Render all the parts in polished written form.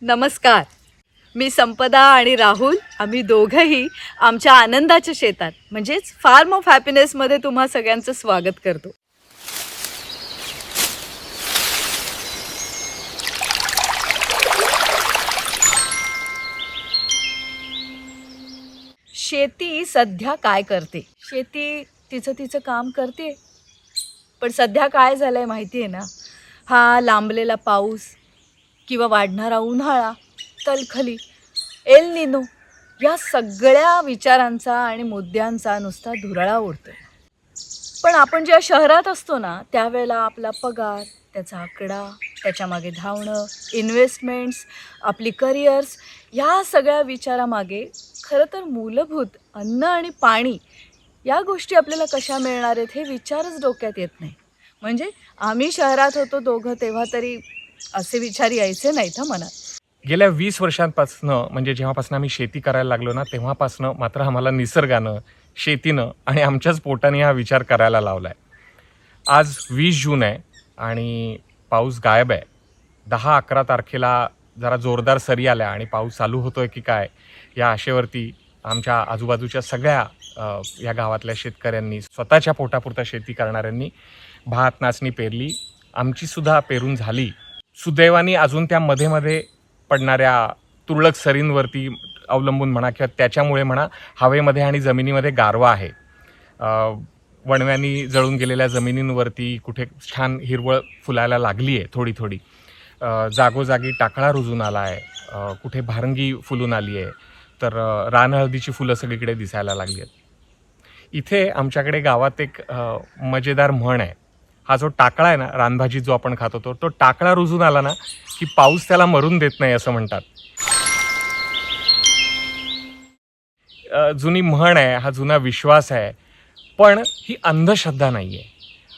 नमस्कार. मी संपदा आणि राहुल, आम्ही दोघंही आमच्या आनंदाच्या शेतात म्हणजेच फार्म ऑफ हॅपीनेसमध्ये तुम्हा सगळ्यांचं स्वागत करतो. शेती सध्या काय करते? शेती तिचं काम करते, पण सध्या काय झालंय माहिती आहे ना? हा लांबलेला पाऊस किंवा वाढणारा उन्हाळा, तलखली, एल निनो या सगळ्या विचारांचा आणि मुद्द्यांचा नुसता धुरळा उडतोय. पण आपण जेव्हा शहरात असतो ना, त्यावेळेला आपला पगार, त्याचा आकडा, त्याच्यामागे धावणं, इन्व्हेस्टमेंट्स, आपली करिअर्स, या सगळ्या विचारामागे खरं तर मूलभूत अन्न आणि पाणी या गोष्टी आपल्याला कशा मिळणार आहेत हे विचारच डोक्यात येत नाही. म्हणजे आम्ही शहरात होतो दोघं तेव्हा तरी असे विचार यायचे नाहीत हा मनात. गेल्या 20 वर्षांपासनं म्हणजे जेव्हापासून आम्ही शेती करायला लागलो ना, तेव्हापासनं मात्र आम्हाला निसर्गानं, शेतीनं आणि आमच्याच पोटाने हा विचार करायला लावला आहे. आज 20 जून आहे आणि पाऊस गायब आहे. 10-11 तारखेला जरा जोरदार सरी आल्या आणि पाऊस चालू होतोय की काय या आशेवरती आमच्या आजूबाजूच्या सगळ्या या गावातल्या शेतकऱ्यांनी, स्वतःच्या पोटापुरता शेती करणाऱ्यांनी भात नाचणी पेरली. आमचीसुद्धा पेरून झाली. सुदैवाने अजून त्या मध्ये पडणाऱ्या तुरळक सरींवरती अवलंबून म्हणा किंवा त्याच्यामुळे म्हणा हवेमध्ये आणि जमिनीमध्ये गारवा आहे. वणव्यांनी जळून गेलेल्या जमिनींवरती कुठे छान हिरवळ फुलायला लागली आहे थोडी थोडी. जागोजागी टाकळा रुजून आला आहे, कुठे भारंगी फुलून आली आहे, तर रानहळदीची फुलं सगळीकडे दिसायला लागली आहेत. इथे आमच्याकडे गावात एक मजेदार म्हण आहे. हा जो टाकळा आहे ना, रानभाजी जो आपण खात होतो, तो टाकळा रुजून आला ना की पाऊस त्याला मरून देत नाही असं म्हणतात. जुनी म्हण आहे, हा जुना विश्वास आहे, पण ही अंधश्रद्धा नाही आहे.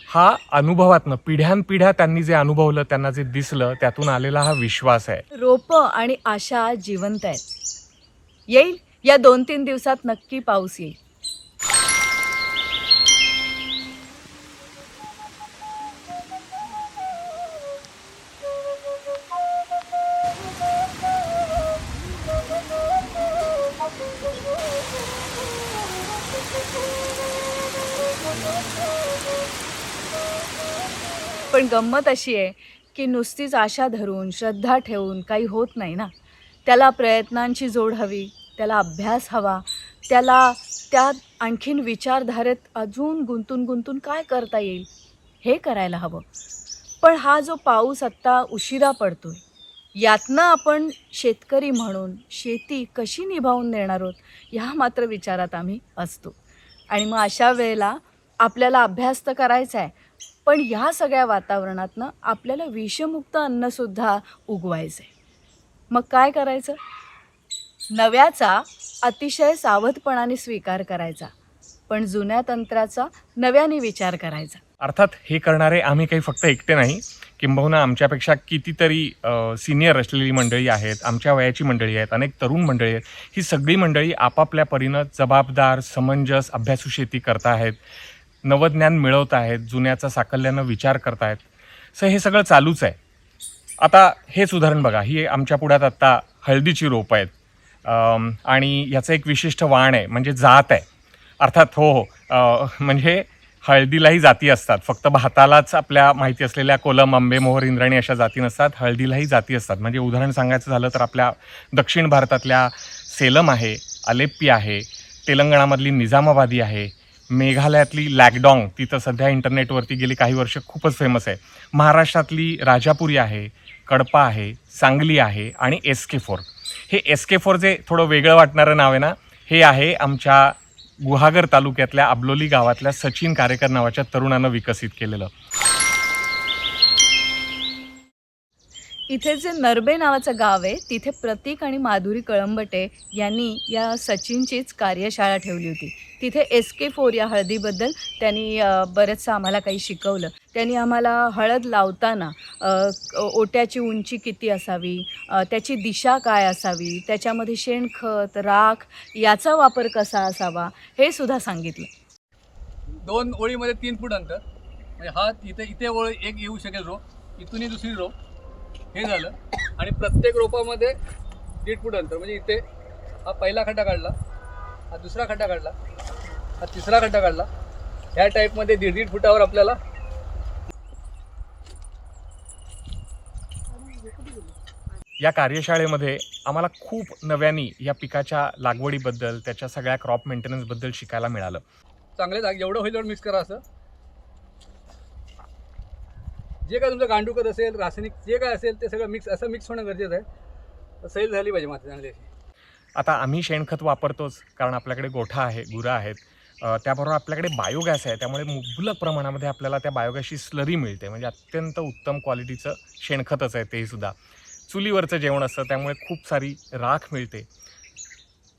हा अनुभवातनं पिढ्यानपिढ्या त्यांनी जे अनुभवलं, त्यांना जे दिसलं, त्यातून आलेला हा विश्वास आहे. रोपं आणि आशा जिवंत आहेत. येईल या 2-3 दिवसात नक्की पाऊस येईल. पण गंमत अशी आहे की नुसतीच आशा धरून श्रद्धा ठेवून काही होत नाही ना. त्याला प्रयत्नांची जोड हवी, त्याला अभ्यास हवा, त्याला त्यात आणखीन विचारधारेत अजून गुंतून काय करता येईल हे करायला हवं. पण हा जो पाऊस आत्ता उशिरा पडतोय, यातनं आपण शेतकरी म्हणून शेती कशी निभावून देणार आहोत ह्या मात्र विचारात आम्ही असतो. आणि मग अशा वेळेला आपल्याला अभ्यास तर करायचा आहे, पण ह्या सगळ्या वातावरणातनं आपल्याला विषमुक्त अन्नसुद्धा उगवायचं आहे. मग काय करायचं? नव्याचा अतिशय सावधपणाने स्वीकार करायचा, पण जुन्या तंत्राचा नव्याने विचार करायचा. अर्थात हे करणारे आम्ही काही फक्त एकटे नाही, किंबहुना आमच्यापेक्षा कितीतरी सिनियर असलेली मंडळी आहेत, आमच्या वयाची मंडळी आहेत, अनेक तरुण मंडळी आहेत. ही सगळी मंडळी आपापल्या परीनं जबाबदार, समंजस, अभ्यासू शेती करत आहेत, नवज्ञान मिळवत आहेत, जुन्याचा साकल्यानं विचार करत आहेत. हे सगळं चालूच आहे. आता हेच उदाहरण बघा, ही आमच्या पुढ्यात आत्ता हळदीची रोपं आहेत आणि याचं एक विशिष्ट वाण आहे, म्हणजे जात आहे. अर्थात म्हणजे हळदीलाही जाती असतात. फक्त भातालाच आपल्या माहिती असलेल्या कोलम, आंबे, मोहर, इंद्राणी अशा जाती नसतात. हळदीलाही जाती असतात. म्हणजे उदाहरण सांगायचं झालं तर आपल्या दक्षिण भारतातल्या सेलम आहे, अलेप्पी आहे, तेलंगणामधली निजामाबादी आहे, मेघालयातली लॅकडॉंग, ती तर सध्या इंटरनेटवरती गेली काही वर्ष खूपच फेमस आहे. महाराष्ट्रातली राजापुरी आहे, कडपा आहे, सांगली आहे आणि SK4. हे SK4 जे थोडं वेगळं वाटणारं नाव आहे ना, हे आहे आमच्या गुहागर तालुक्यातल्या आबलोली गावातल्या सचिन कारेकर नावाच्या तरुणानं विकसित केलेलं. इथे जे नरबे नावाचं गाव आहे तिथे प्रतीक आणि माधुरी कळंबटे यांनी या सचिनचीच कार्यशाळा ठेवली होती. तिथे SK4 या हळदीबद्दल त्यांनी बरंचसं आम्हाला काही शिकवलं. त्यांनी आम्हाला हळद लावताना ओट्याची उंची किती असावी, त्याची दिशा काय असावी, त्याच्यामध्ये शेणखत, राख याचा वापर कसा असावा हे सुद्धा सांगितलं. 2 ओळीमध्ये 3 फूट अंतर, म्हणजे हा इथे ओळ एक येऊ शकेल रो, इथूनही दुसरी रो, हे झालं. आणि प्रत्येक रोपामध्ये 1.5 फूट अंतर, म्हणजे इथे हा पहिला खड्डा काढला, हा दुसरा खड्डा काढला, हा तिसरा खड्डा काढला, ह्या टाईपमध्ये 1.5 फुटावर आपल्याला या कार्यशाळेमध्ये आम्हाला खूप नव्याने या पिकाच्या लागवडीबद्दल, त्याच्या सगळ्या क्रॉप मेंटेनन्सबद्दल शिकायला मिळालं. चांगले जेवढं होईल तेवढं मिक्स करा. असं जे काय तुमचं गांडूखत असेल, रासायनिक जे काय असेल ते सगळं मिक्स होणं गरजेचं आहे. सैल झाली पाहिजे माती चांगली अशी. आता आम्ही शेणखत वापरतोच, कारण आपल्याकडे गोठा आहे, गुरं आहेत. त्याबरोबर आपल्याकडे बायोगॅस आहे, त्यामुळे मुबलक प्रमाणामध्ये आपल्याला त्या बायोगॅसची स्लरी मिळते. म्हणजे अत्यंत उत्तम क्वालिटीचं शेणखतच आहे तेही सुद्धा. चुलीवरचं जेवण असतं, त्यामुळे खूप सारी राख मिळते.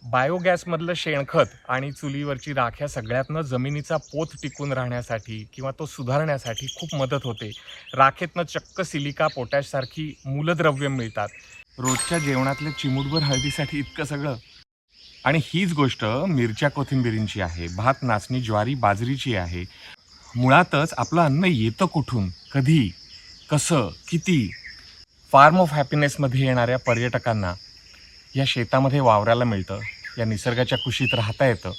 बायोगॅसमधलं शेणखत आणि चुलीवरची राख ह्या सगळ्यातनं जमिनीचा पोत टिकून राहण्यासाठी किंवा तो सुधारण्यासाठी खूप मदत होते. राखेतनं चक्क सिलिका, पोटॅशसारखी मूलद्रव्य मिळतात. रोजच्या जेवणातल्या चिमूटभर हळदीसाठी इतकं सगळं. आणि हीच गोष्ट मिरच्या, कोथिंबिरींची आहे, भात, नाचणी, ज्वारी, बाजरीची आहे. मुळातच आपलं अन्न येतं कुठून, कधी, कसं, किती. फार्म ऑफ हॅपीनेसमध्ये येणाऱ्या पर्यटकांना या शेतामध्ये वावरायला मिळतं, या निसर्गाच्या कुशीत राहता येतं.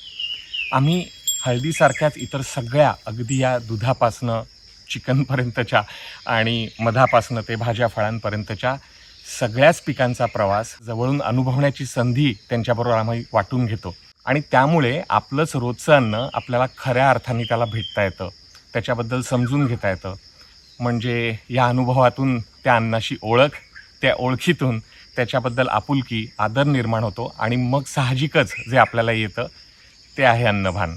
आम्ही हळदीसारख्याच इतर सगळ्या, अगदी या दुधापासनं चिकनपर्यंतच्या आणि मधापासनं ते भाज्या फळांपर्यंतच्या सगळ्याच पिकांचा प्रवास जवळून अनुभवण्याची संधी त्यांच्याबरोबर आम्ही वाटून घेतो. आणि त्यामुळे आपलंच रोजचं अन्न आपल्याला खऱ्या अर्थाने त्याला भेटता येतं, त्याच्याबद्दल समजून घेता येतं. म्हणजे या अनुभवातून त्या अन्नाशी ओळख, त्या ओळखीतून त्याच्याबद्दल आपुलकी, आदर निर्माण होतो. आणि मग साहजिकच जे आपल्याला येतं ते आहे अन्नभान.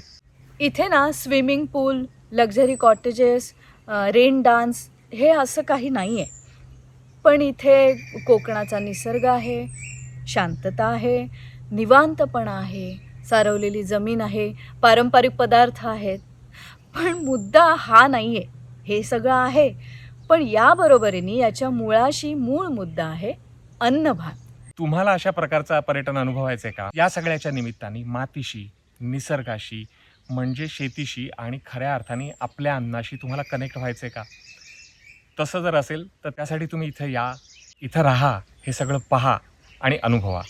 इथे ना स्विमिंग पूल, लक्झरी कॉटेजेस, रेन डान्स हे असं काही नाही आहे. पण इथे कोकणाचा निसर्ग आहे, शांतता आहे, निवांतपणा आहे, सारवलेली जमीन आहे, पारंपरिक पदार्थ आहेत. पण मुद्दा हा नाही आहे. हे सगळं आहे, पण याबरोबरीने याच्या मूळ मुद्दा आहे अन्नभान. तुम्हाला अशा प्रकारचा पर्यटन अनुभवायचं आहे का? या सगळ्याच्या निमित्ताने मातीशी, निसर्गाशी, म्हणजे शेतीशी आणि खऱ्या अर्थाने आपल्या अन्नाशी तुम्हाला कनेक्ट व्हायचं आहे का? तसं जर असेल तर त्यासाठी तुम्ही इथं या, इथं राहा, हे सगळं पहा आणि अनुभवा.